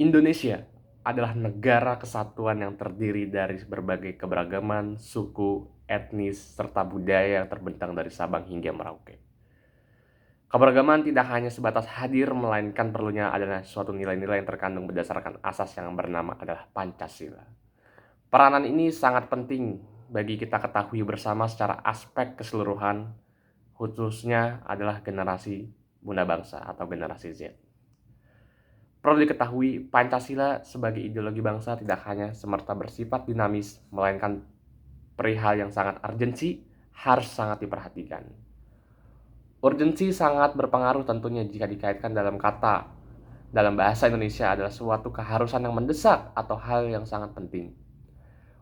Indonesia adalah negara kesatuan yang terdiri dari berbagai keberagaman, suku, etnis, serta budaya yang terbentang dari Sabang hingga Merauke. Keberagaman tidak hanya sebatas hadir, melainkan perlunya adalah suatu nilai-nilai yang terkandung berdasarkan asas yang bernama adalah Pancasila. Peranan ini sangat penting bagi kita ketahui bersama secara aspek keseluruhan, khususnya adalah generasi Bunda Bangsa atau generasi Z. Perlu diketahui, Pancasila sebagai ideologi bangsa tidak hanya semerta bersifat dinamis, melainkan perihal yang sangat urgensi harus sangat diperhatikan. Urgensi sangat berpengaruh tentunya jika dikaitkan dalam kata. Dalam bahasa Indonesia adalah suatu keharusan yang mendesak atau hal yang sangat penting.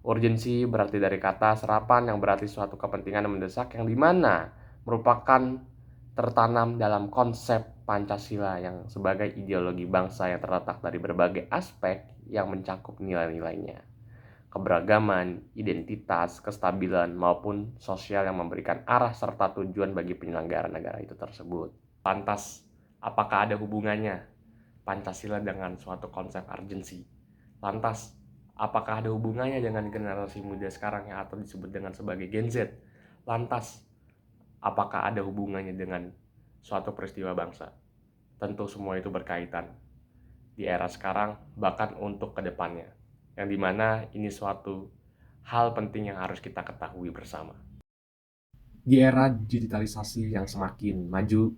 Urgensi berarti dari kata serapan yang berarti suatu kepentingan yang mendesak yang dimana merupakan tertanam dalam konsep Pancasila yang sebagai ideologi bangsa yang terletak dari berbagai aspek yang mencakup nilai-nilainya, keberagaman, identitas, kestabilan, maupun sosial yang memberikan arah serta tujuan bagi penyelenggara negara itu tersebut. Lantas, apakah ada hubungannya Pancasila dengan suatu konsep urgensi? Lantas, apakah ada hubungannya dengan generasi muda sekarang yang atau disebut dengan sebagai Gen Z? Lantas, apakah ada hubungannya dengan suatu peristiwa bangsa? Tentu semua itu berkaitan di era sekarang, bahkan untuk kedepannya. Yang dimana ini suatu hal penting yang harus kita ketahui bersama. Di era digitalisasi yang semakin maju,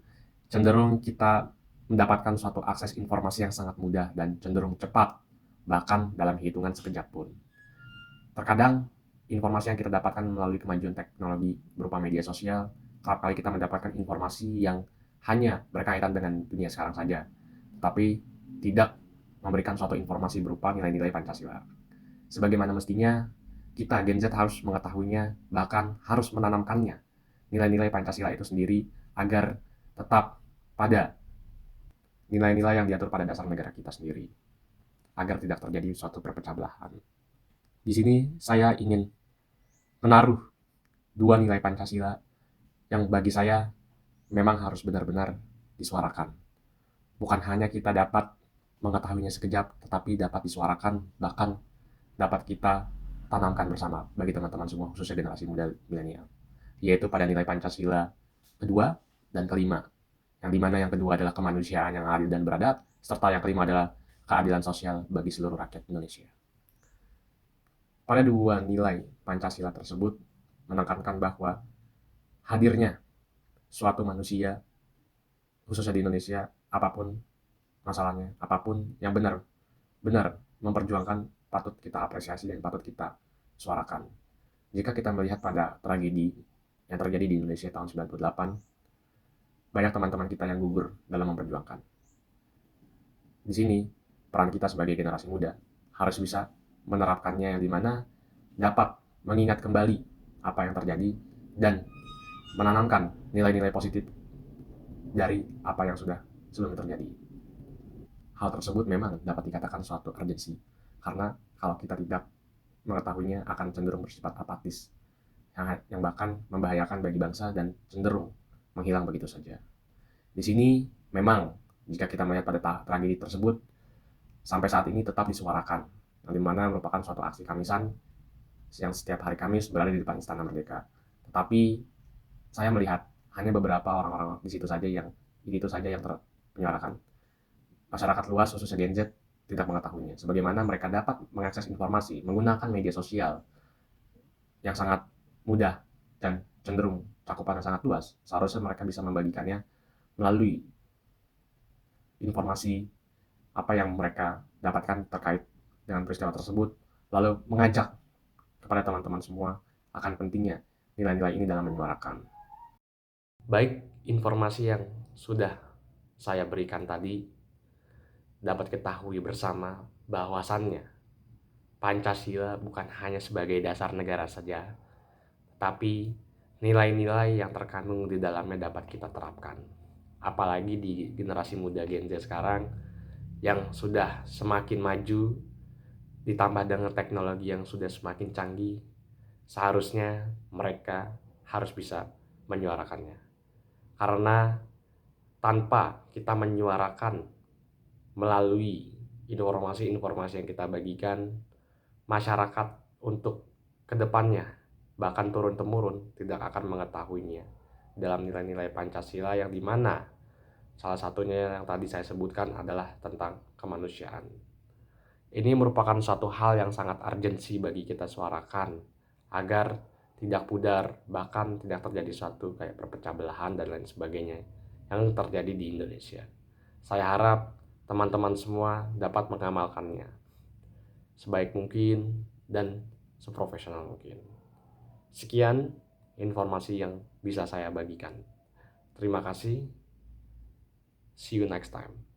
cenderung kita mendapatkan suatu akses informasi yang sangat mudah dan cenderung cepat, bahkan dalam hitungan sekejap pun. Terkadang, informasi yang kita dapatkan melalui kemajuan teknologi berupa media sosial, kerap kali kita mendapatkan informasi yang hanya berkaitan dengan dunia sekarang saja, tapi tidak memberikan suatu informasi berupa nilai-nilai Pancasila. Sebagaimana mestinya, kita Gen Z harus mengetahuinya, bahkan harus menanamkannya, nilai-nilai Pancasila itu sendiri, agar tetap pada nilai-nilai yang diatur pada dasar negara kita sendiri, agar tidak terjadi suatu perpecah belahan. Di sini saya ingin menaruh dua nilai Pancasila yang bagi saya memang harus benar-benar disuarakan. Bukan hanya kita dapat mengetahuinya sekejap, tetapi dapat disuarakan, bahkan dapat kita tanamkan bersama bagi teman-teman semua, khususnya generasi muda milenial, yaitu pada nilai Pancasila kedua dan kelima, yang dimana yang kedua adalah kemanusiaan yang adil dan beradab, serta yang kelima adalah keadilan sosial bagi seluruh rakyat Indonesia. Pada dua nilai Pancasila tersebut menekankan bahwa hadirnya suatu manusia, khususnya di Indonesia, apapun masalahnya, apapun yang benar memperjuangkan, patut kita apresiasi dan patut kita suarakan. Jika kita melihat pada tragedi yang terjadi di Indonesia tahun 98, banyak teman-teman kita yang gugur dalam memperjuangkan. Di sini, peran kita sebagai generasi muda harus bisa menerapkannya, yang dimana dapat mengingat kembali apa yang terjadi dan menanamkan nilai-nilai positif dari apa yang sudah sebelumnya terjadi. Hal tersebut memang dapat dikatakan suatu urgensi, karena kalau kita tidak mengetahuinya akan cenderung bersifat apatis, yang bahkan membahayakan bagi bangsa dan cenderung menghilang begitu saja. Di sini memang jika kita melihat pada tragedi tersebut, sampai saat ini tetap disuarakan, yang dimana merupakan suatu aksi Kamisan yang setiap hari Kamis berada di depan Istana Merdeka. Tetapi saya melihat hanya beberapa orang-orang di situ saja yang menyuarakan. Masyarakat luas, khususnya Gen Z, tidak mengetahuinya. Sebagaimana mereka dapat mengakses informasi menggunakan media sosial yang sangat mudah dan cenderung cakupannya sangat luas, seharusnya mereka bisa membagikannya melalui informasi apa yang mereka dapatkan terkait dengan peristiwa tersebut, lalu mengajak kepada teman-teman semua akan pentingnya nilai-nilai ini dalam menyuarakan. Baik, informasi yang sudah saya berikan tadi dapat ketahui bersama bahwasannya Pancasila bukan hanya sebagai dasar negara saja, tapi nilai-nilai yang terkandung di dalamnya dapat kita terapkan. Apalagi di generasi muda Gen Z sekarang yang sudah semakin maju, ditambah dengan teknologi yang sudah semakin canggih, seharusnya mereka harus bisa menyuarakannya. Karena tanpa kita menyuarakan melalui informasi-informasi yang kita bagikan, masyarakat untuk kedepannya bahkan turun-temurun tidak akan mengetahuinya dalam nilai-nilai Pancasila, yang dimana salah satunya yang tadi saya sebutkan adalah tentang kemanusiaan. Ini merupakan suatu hal yang sangat urgensi bagi kita suarakan agar tidak pudar, bahkan tidak terjadi suatu kayak perpecah belahan dan lain sebagainya yang terjadi di Indonesia. Saya harap teman-teman semua dapat mengamalkannya sebaik mungkin dan seprofesional mungkin. Sekian informasi yang bisa saya bagikan. Terima kasih. See you next time.